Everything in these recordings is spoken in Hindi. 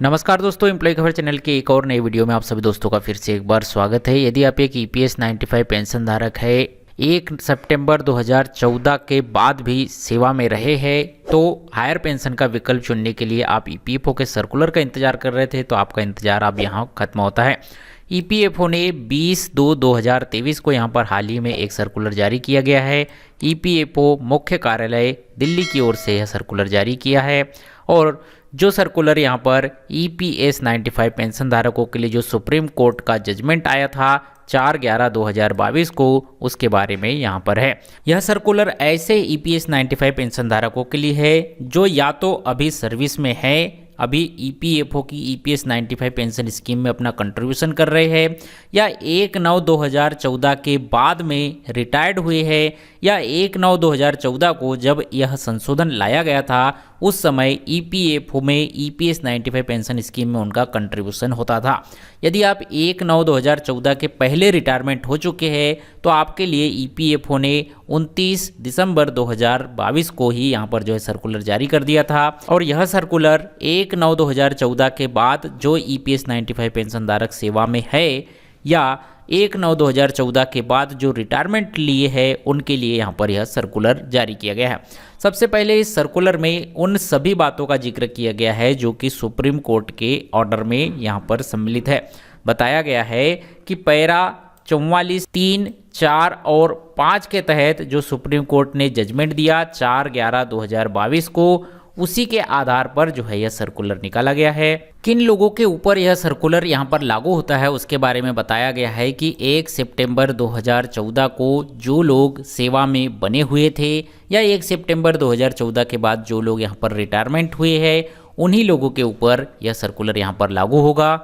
नमस्कार दोस्तों, एम्प्लॉय खबर चैनल के एक और नए वीडियो में आप सभी दोस्तों का फिर से एक बार स्वागत है। यदि आप एक ईपीएस 95 पेंशन धारक है, 1 सितंबर 2014 के बाद भी सेवा में रहे हैं, तो हायर पेंशन का विकल्प चुनने के लिए आप ईपीएफओ के सर्कुलर का इंतजार कर रहे थे, तो आपका इंतजार अब यहाँ खत्म होता है। ईपीएफओ ने 20/2/2023 को यहाँ पर हाल ही में एक सर्कुलर जारी किया गया है। ईपीएफओ मुख्य कार्यालय दिल्ली की ओर से यह सर्कुलर जारी किया है और जो सर्कुलर यहाँ पर ईपीएस 95 पेंशन धारकों के लिए जो सुप्रीम कोर्ट का जजमेंट आया था 4/11/2022 को, उसके बारे में यहाँ पर है। यह सर्कुलर ऐसे ईपीएस 95 पेंशन धारकों के लिए है जो या तो अभी सर्विस में है, अभी ईपीएफओ की ईपीएस 95 पेंशन स्कीम में अपना कंट्रीब्यूशन कर रहे हैं, या 1/9/2014 के बाद में रिटायर्ड हुए हैं, या 1/9/2014 को जब यह संशोधन लाया गया था उस समय ईपीएफओ में ईपीएस 95 पेंशन स्कीम में उनका कंट्रीब्यूशन होता था। यदि आप 1/9/2014 के पहले रिटायरमेंट हो चुके हैं तो आपके लिए ईपीएफओ ने 29 दिसंबर 2022 को ही यहाँ पर जो है सर्कुलर जारी कर दिया था। और यह सर्कुलर 1/9/2014 के बाद जो ईपीएस 95 पेंशन धारक सेवा में है या 1/9/2014 के बाद जो रिटायरमेंट लिए हैं उनके लिए यहाँ पर यह सर्कुलर जारी किया गया है। सबसे पहले इस सर्कुलर में उन सभी बातों का जिक्र किया गया है जो कि सुप्रीम कोर्ट के ऑर्डर में यहाँ पर सम्मिलित है। बताया गया है कि पैरा 44, 3, 4 और 5 के तहत जो सुप्रीम कोर्ट ने जजमेंट दिया 4/11/2022 को, उसी के आधार पर जो है यह सर्कुलर निकाला गया है। किन लोगों के ऊपर यह सर्कुलर यहाँ पर लागू होता है उसके बारे में बताया गया है कि 1 सितंबर 2014 को जो लोग सेवा में बने हुए थे या 1 सितंबर 2014 के बाद जो लोग यहाँ पर रिटायरमेंट हुए हैं, उन्हीं लोगों के ऊपर यह सर्कुलर यहाँ पर लागू होगा।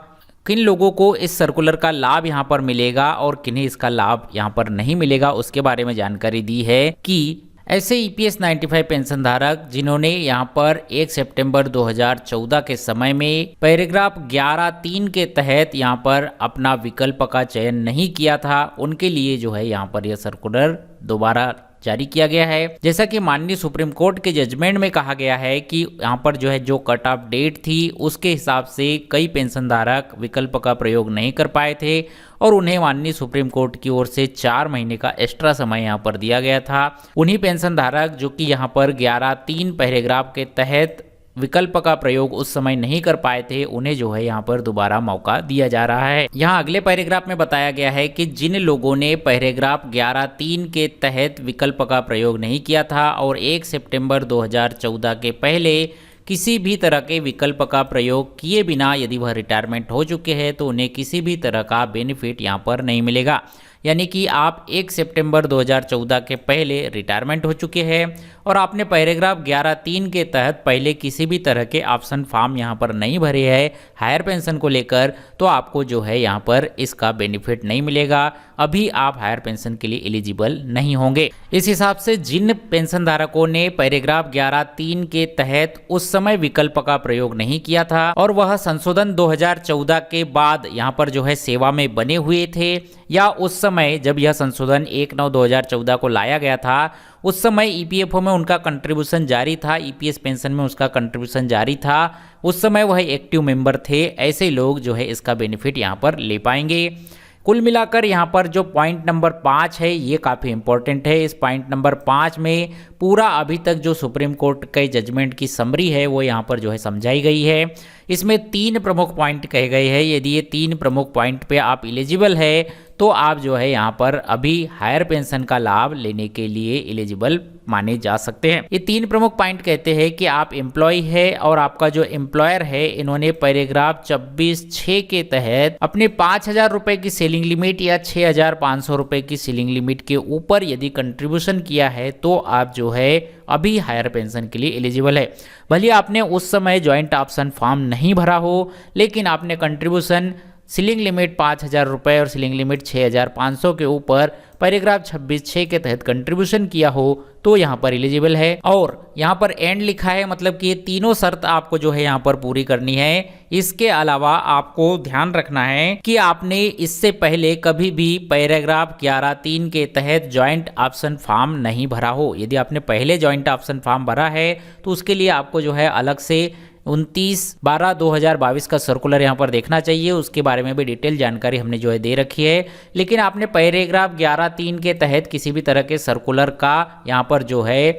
किन लोगों को इस सर्कुलर का लाभ यहाँ पर मिलेगा और किन्हें इसका लाभ यहाँ पर नहीं मिलेगा उसके बारे में जानकारी दी है कि ऐसे ईपीएस 95 पेंशन धारक जिन्होंने यहाँ पर 1 सितंबर 2014 के समय में पैराग्राफ 11(3) के तहत यहाँ पर अपना विकल्प का चयन नहीं किया था, उनके लिए जो है यहाँ पर यह सर्कुलर दोबारा जारी किया गया है। जैसा कि माननीय सुप्रीम कोर्ट के जजमेंट में कहा गया है कि यहाँ पर जो है जो कट ऑफ डेट थी उसके हिसाब से कई पेंशन धारक विकल्प का प्रयोग नहीं कर पाए थे और उन्हें माननीय सुप्रीम कोर्ट की ओर से 4 महीने का एक्स्ट्रा समय यहाँ पर दिया गया था। उन्हीं पेंशन धारक जो कि यहाँ पर 11(3) पैराग्राफ के तहत विकल्प का प्रयोग उस समय नहीं कर पाए थे, उन्हें जो है यहाँ पर दोबारा मौका दिया जा रहा है। यहाँ अगले पैराग्राफ में बताया गया है कि जिन लोगों ने पैराग्राफ 11(3) के तहत विकल्प का प्रयोग नहीं किया था और 1 सितंबर 2014 के पहले किसी भी तरह के विकल्प का प्रयोग किए बिना यदि वह रिटायरमेंट हो चुके हैं तो उन्हें किसी भी तरह का बेनिफिट यहाँ पर नहीं मिलेगा। यानी कि आप 1 सितंबर 2014 के पहले रिटायरमेंट हो चुके हैं और आपने पैराग्राफ 11(3) के तहत पहले किसी भी तरह के ऑप्शन फॉर्म यहाँ पर नहीं भरे हैं हायर पेंशन को लेकर, तो आपको जो है यहाँ पर इसका बेनिफिट नहीं मिलेगा। अभी आप हायर पेंशन के लिए एलिजिबल नहीं होंगे। इस हिसाब से जिन पेंशन धारकों ने पैराग्राफ 11(3) के तहत उस समय विकल्प का प्रयोग नहीं किया था और वह संशोधन 2014 के बाद यहाँ पर जो है सेवा में बने हुए थे या उस समय जब यह संशोधन 1/9/2014 को लाया गया था उस समय ईपीएफओ में उनका कंट्रीब्यूशन जारी था, ईपीएस पेंशन में उसका कंट्रीब्यूशन जारी था, उस समय वह एक्टिव मेंबर थे, ऐसे लोग जो है इसका बेनिफिट यहाँ पर ले पाएंगे। कुल मिलाकर यहाँ पर जो पॉइंट नंबर 5 है ये काफ़ी इंपॉर्टेंट है। इस पॉइंट नंबर 5 में पूरा अभी तक जो सुप्रीम कोर्ट के जजमेंट की समरी है वो यहाँ पर जो है समझाई गई है। इसमें 3 प्रमुख पॉइंट कहे गए हैं। यदि ये 3 प्रमुख पॉइंट पे आप एलिजिबल है तो आप जो है यहाँ पर अभी हायर पेंशन का लाभ लेने के लिए एलिजिबल माने जा सकते हैं। ये 3 प्रमुख पॉइंट कहते हैं कि आप एम्प्लॉय है और आपका जो एम्प्लॉयर है इन्होंने पैराग्राफ 26(6) के तहत अपने 5,000 रुपए की सेलिंग लिमिट या 6,500 रुपए की सेलिंग लिमिट के ऊपर यदि कंट्रीब्यूशन किया है तो आप जो है अभी हायर पेंशन के लिए एलिजिबल है। भले आपने उस समय ज्वाइंट ऑप्शन फॉर्म नहीं भरा हो लेकिन आपने कंट्रीब्यूशन सीलिंग लिमिट 5,000 रुपये और सीलिंग लिमिट 6,500 के ऊपर पैराग्राफ 26(6) के तहत कंट्रीब्यूशन किया हो तो यहाँ पर एलिजिबल है। और यहाँ पर एंड लिखा है, मतलब कि ये तीनों शर्त आपको जो है यहाँ पर पूरी करनी है। इसके अलावा आपको ध्यान रखना है कि आपने इससे पहले कभी भी पैराग्राफ 11(3) के तहत ज्वाइंट ऑप्शन फॉर्म नहीं भरा हो। यदि आपने पहले ज्वाइंट ऑप्शन फॉर्म भरा है तो उसके लिए आपको जो है अलग से 29/12/2022 का सर्कुलर यहाँ पर देखना चाहिए। उसके बारे में भी डिटेल जानकारी हमने जो है दे रखी है। लेकिन आपने पैराग्राफ 11(3) के तहत किसी भी तरह के सर्कुलर का यहाँ पर जो है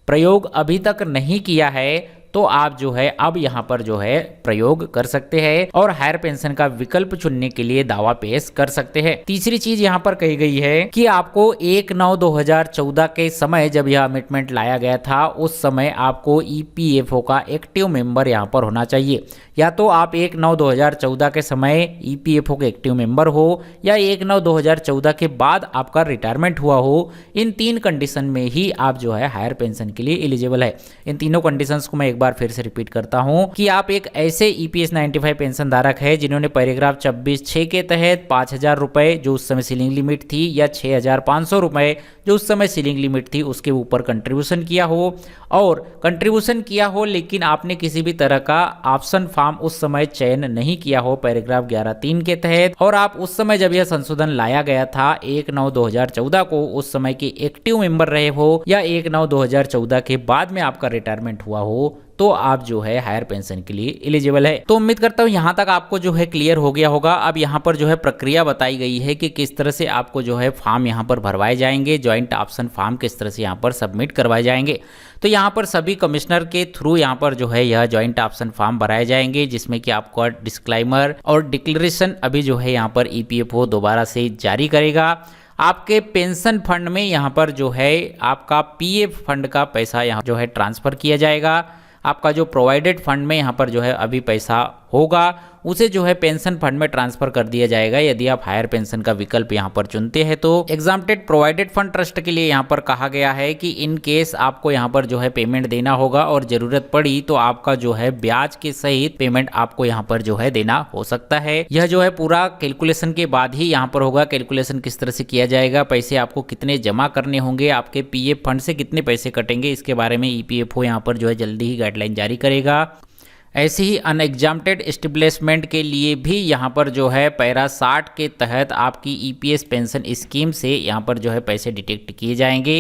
प्रयोग अभी तक नहीं किया है, तो आप जो है अब यहाँ पर जो है प्रयोग कर सकते हैं और हायर पेंशन का विकल्प चुनने के लिए दावा पेश कर सकते हैं। तीसरी चीज यहाँ पर कही गई है कि आपको 1/9/2014 के समय जब यह अमेंडमेंट लाया गया था, उस समय आपको ईपीएफओ का एक्टिव मेंबर यहाँ पर होना चाहिए। या तो आप 1/9/2014 के समय ईपीएफओ के एक्टिव मेंबर हो या 1/9/2014 के बाद आपका रिटायरमेंट हुआ हो। इन 3 कंडीशन में ही आप जो है हायर पेंशन के लिए एलिजिबल है। इन तीनों कंडीशंस को मैं एक बार फिर से रिपीट करता हूं कि आप एक ऐसे ईपीएस 95 पेंशन धारक है जिन्होंने पैराग्राफ 26(6) के तहत 5,000 रुपए जो उस समय सीलिंग लिमिट थी या 6,500 रुपए जो उस समय सीलिंग लिमिट थी उसके ऊपर कंट्रीब्यूशन किया हो, और कंट्रीब्यूशन किया हो लेकिन आपने किसी भी तरह का ऑप्शन फॉर्म उस समय चयन नहीं किया हो पैराग्राफ 11(3) के तहत, और आप उस समय जब यह संशोधन लाया गया था 1/9/2014 को उस समय के एक्टिव मेंबर रहे हो या 1/9/2014 के बाद में आपका रिटायरमेंट हुआ हो, तो आप जो है हायर पेंशन के लिए एलिजिबल है। तो उम्मीद करता हूं यहां तक आपको जो है क्लियर हो गया होगा। अब यहां पर जो है प्रक्रिया बताई गई है कि किस तरह से आपको जो है फॉर्म यहां पर भरवाए जाएंगे, ज्वाइंट ऑप्शन फॉर्म किस तरह से यहां पर सबमिट करवाए जाएंगे। तो यहाँ पर सभी कमिश्नर के थ्रू यहाँ पर जो है यह ज्वाइंट ऑप्शन फॉर्म भराए जाएंगे, जिसमें कि आपको डिस्क्लेमर और डिक्लेरेशन अभी जो है यहाँ पर ईपीएफओ दोबारा से जारी करेगा। आपके पेंशन फंड में यहाँ पर जो है आपका पीएफ फंड का पैसा यहाँ जो है ट्रांसफर किया जाएगा। आपका जो प्रोवाइडेड फंड में यहाँ पर जो है अभी पैसा होगा उसे जो है पेंशन फंड में ट्रांसफर कर दिया जाएगा यदि आप हायर पेंशन का विकल्प यहाँ पर चुनते हैं। तो एग्जाम्प्टेड प्रोवाइडेड फंड ट्रस्ट के लिए यहाँ पर कहा गया है कि इन केस आपको यहाँ पर जो है पेमेंट देना होगा और जरूरत पड़ी तो आपका जो है ब्याज के सहित पेमेंट आपको यहाँ पर जो है देना हो सकता है। यह जो है पूरा कैलकुलेशन के बाद ही यहाँ पर होगा। कैलकुलेशन किस तरह से किया जाएगा, पैसे आपको कितने जमा करने होंगे, आपके पीएफ फंड से कितने पैसे कटेंगे, इसके बारे में ईपीएफओ यहाँ पर जो है जल्दी ही गाइडलाइन जारी करेगा। ऐसे ही अनएग्जाम्प्टेड एस्टेब्लिशमेंट के लिए भी यहाँ पर जो है पैरा 60 के तहत आपकी ईपीएस पेंशन स्कीम से यहाँ पर जो है पैसे डिटेक्ट किए जाएंगे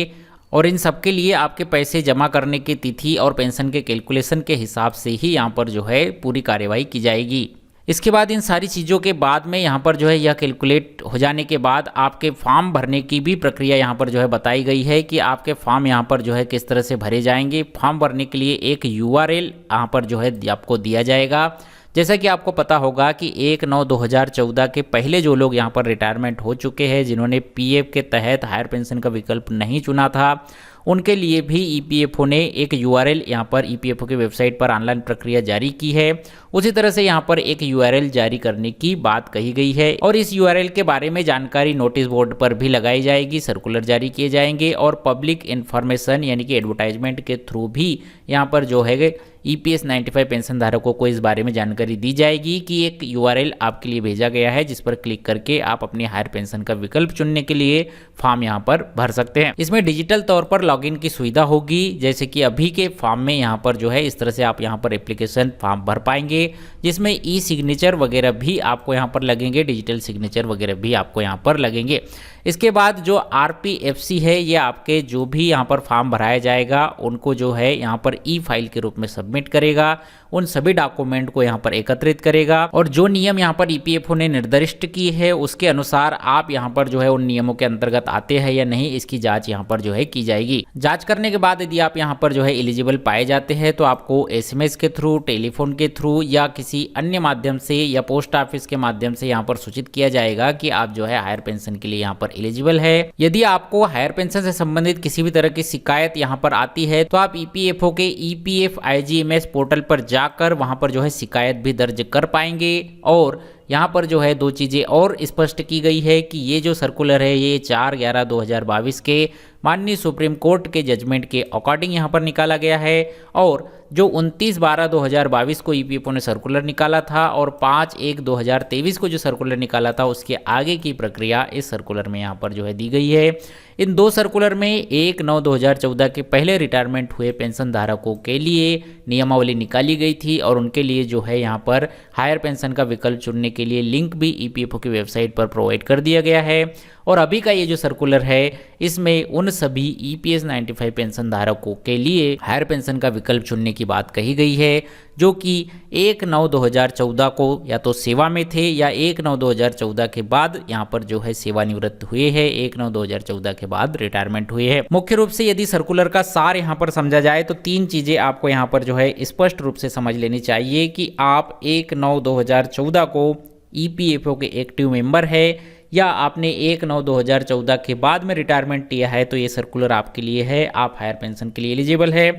और इन सब के लिए आपके पैसे जमा करने की तिथि और पेंशन के कैलकुलेशन के हिसाब से ही यहाँ पर जो है पूरी कार्यवाही की जाएगी। इसके बाद इन सारी चीज़ों के बाद में यहाँ पर जो है यह कैलकुलेट हो जाने के बाद आपके फॉर्म भरने की भी प्रक्रिया यहाँ पर जो है बताई गई है कि आपके फॉर्म यहाँ पर जो है किस तरह से भरे जाएंगे। फॉर्म भरने के लिए एक यूआरएल यहाँ पर जो है आपको दिया जाएगा। जैसा कि आपको पता होगा कि 1/9/2014 के पहले जो लोग यहाँ पर रिटायरमेंट हो चुके हैं, जिन्होंने पीएफ के तहत हायर पेंशन का विकल्प नहीं चुना था, उनके लिए भी ईपीएफओ ने एक यूआरएल यहाँ पर ईपीएफओ की वेबसाइट पर ऑनलाइन प्रक्रिया जारी की है। उसी तरह से यहाँ पर एक यूआरएल जारी करने की बात कही गई है और इस यूआरएल के बारे में जानकारी नोटिस बोर्ड पर भी लगाई जाएगी, सर्कुलर जारी किए जाएंगे और पब्लिक इन्फॉर्मेशन यानी कि एडवर्टाइजमेंट के थ्रू भी यहाँ पर जो है ईपीएस 95 पेंशन धारकों को इस बारे में जानकारी दी जाएगी कि एक यूआरएल आपके लिए भेजा गया है जिस पर क्लिक करके आप अपनी हायर पेंशन का विकल्प चुनने के लिए फॉर्म यहाँ पर भर सकते हैं। इसमें डिजिटल तौर पर लॉगिन की सुविधा होगी, जैसे कि अभी के फॉर्म में यहाँ पर जो है इस तरह से आप यहाँ पर एप्लीकेशन फॉर्म भर पाएंगे जिसमें ई सिग्नेचर वगैरह भी आपको यहाँ पर लगेंगे, डिजिटल सिग्नेचर वगैरह भी आपको यहाँ पर लगेंगे। इसके बाद जो आरपीएफसी है ये आपके जो भी यहाँ पर फॉर्म भराया जाएगा उनको जो है यहाँ पर ई फाइल के रूप में सबमिट करेगा, उन सभी डॉक्यूमेंट को यहाँ पर एकत्रित करेगा और जो नियम यहाँ पर ईपीएफओ ने निर्दिष्ट की है उसके अनुसार आप यहाँ पर जो है उन नियमों के अंतर्गत आते हैं या नहीं, इसकी जांच यहाँ पर जो है की जाएगी। जांच करने के बाद यदि आप यहाँ पर जो है एलिजिबल पाए जाते हैं तो आपको एसएमएस के थ्रू, टेलीफोन के थ्रू या किसी अन्य माध्यम से या पोस्ट ऑफिस के माध्यम से यहाँ पर सूचित किया जाएगा कि आप जो है हायर पेंशन के लिए यहाँ पर एलिजिबल है। यदि आपको हायर पेंशन से संबंधित किसी भी तरह की शिकायत यहाँ पर आती है तो आप ईपीएफओ के ईपीएफ IGMS पोर्टल पर जाकर वहां पर जो है शिकायत भी दर्ज कर पाएंगे। और यहाँ पर जो है दो चीज़ें और स्पष्ट की गई है कि ये जो सर्कुलर है ये 4/11/2022 के माननीय सुप्रीम कोर्ट के जजमेंट के अकॉर्डिंग यहाँ पर निकाला गया है और जो 29/12/2022 को ईपीएफओ ने सर्कुलर निकाला था और 5/1/2023 को जो सर्कुलर निकाला था उसके आगे की प्रक्रिया इस सर्कुलर में यहाँ पर जो है दी गई है। इन दो सर्कुलर में 1/9/2014 के पहले रिटायरमेंट हुए पेंशन धारकों के लिए नियमावली निकाली गई थी और उनके लिए जो है यहाँ पर हायर पेंशन का विकल्प चुनने के लिए लिंक भी ईपीएफओ की वेबसाइट पर प्रोवाइड कर दिया गया है। और अभी का ये जो सर्कुलर है इसमें उन सभी EPS 95 पेंशन धारकों के लिए हायर पेंशन का विकल्प चुनने की बात कही गई है जो कि 1/9/2014 को या तो सेवा में थे या 1/9/2014 के बाद यहाँ पर जो है सेवानिवृत्त हुए हैं, 1/9/2014 के बाद रिटायरमेंट हुए हैं। मुख्य रूप से यदि सर्कुलर का सार यहाँ पर समझा जाए तो 3 चीजें आपको यहाँ पर जो है स्पष्ट रूप से समझ लेनी चाहिए कि आप 1/9/2014 को EPFO के एक्टिव मेंबर है या आपने 1/9/2014 के बाद में रिटायरमेंट लिया है तो ये सर्कुलर आपके लिए है, आप हायर पेंशन के लिए एलिजिबल है।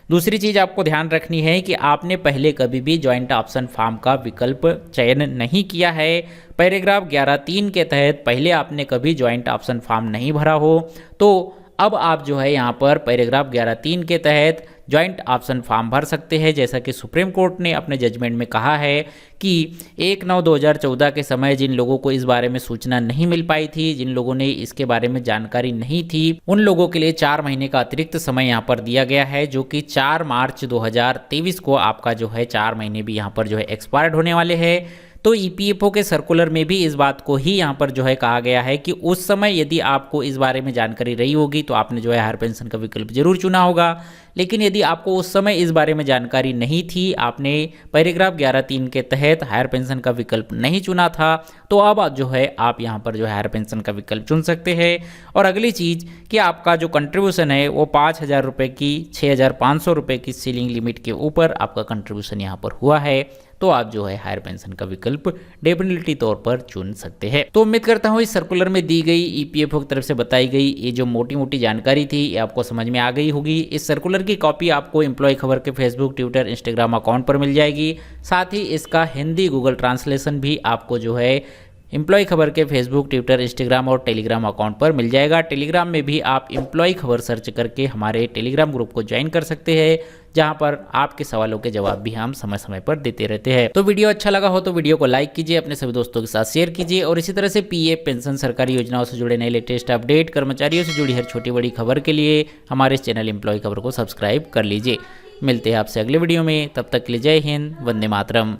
दूसरी चीज आपको ध्यान रखनी है कि आपने पहले कभी भी ज्वाइंट ऑप्शन फॉर्म का विकल्प चयन नहीं किया है। पैराग्राफ 11(3) के तहत पहले आपने कभी ज्वाइंट ऑप्शन फॉर्म नहीं भरा हो तो अब आप जो है यहाँ पर पैराग्राफ 11(3) के तहत ज्वाइंट ऑप्शन फॉर्म भर सकते हैं। जैसा कि सुप्रीम कोर्ट ने अपने जजमेंट में कहा है कि 1/9/2014 के समय जिन लोगों को इस बारे में सूचना नहीं मिल पाई थी, जिन लोगों ने इसके बारे में जानकारी नहीं थी, उन लोगों के लिए 4 महीने का अतिरिक्त समय यहाँ पर दिया गया है जो कि 4 मार्च 2023 को आपका जो है 4 महीने भी यहाँ पर जो है एक्सपायर्ड होने वाले हैं। तो EPFO के सर्कुलर में भी इस बात को ही यहाँ पर जो है कहा गया है कि उस समय यदि आपको इस बारे में जानकारी रही होगी तो आपने जो है हायर पेंशन का विकल्प जरूर चुना होगा, लेकिन यदि आपको उस समय इस बारे में जानकारी नहीं थी, आपने पैराग्राफ 11(3) के तहत हायर पेंशन का विकल्प नहीं चुना था तो अब जो है आप यहाँ पर जो है हायर पेंशन का विकल्प चुन सकते हैं। और अगली चीज़ कि आपका जो कंट्रीब्यूशन है वो 5,000 रुपये की 6,500 रुपये की सीलिंग लिमिट के ऊपर आपका कंट्रीब्यूशन यहाँ पर हुआ है तो आप जो है हायर पेंशन का विकल्प डेफिनेटली तौर पर चुन सकते हैं। तो उम्मीद करता हूँ इस सर्कुलर में दी गई EPFO की तरफ से बताई गई ये जो मोटी मोटी जानकारी थी ये आपको समझ में आ गई होगी। इस सर्कुलर की कॉपी आपको एम्प्लॉय खबर के फेसबुक, ट्विटर, इंस्टाग्राम अकाउंट पर मिल जाएगी। साथ ही इसका हिंदी गूगल ट्रांसलेशन भी आपको जो है एम्प्लॉय खबर के फेसबुक, ट्विटर, इंस्टाग्राम और टेलीग्राम अकाउंट पर मिल जाएगा। टेलीग्राम में भी आप एम्प्लॉय खबर सर्च करके हमारे टेलीग्राम ग्रुप को ज्वाइन कर सकते हैं जहां पर आपके सवालों के जवाब भी हम समय समय पर देते रहते हैं। तो वीडियो अच्छा लगा हो तो वीडियो को लाइक कीजिए, अपने सभी दोस्तों के साथ शेयर कीजिए और इसी तरह से PF पेंशन सरकारी योजनाओं से जुड़े नए लेटेस्ट अपडेट, कर्मचारियों से जुड़ी हर छोटी बड़ी खबर के लिए हमारे इस चैनल एम्प्लॉय खबर को सब्सक्राइब कर लीजिए। मिलते हैं आपसे अगले वीडियो में, तब तक के लिए जय हिंद, वंदे मातरम।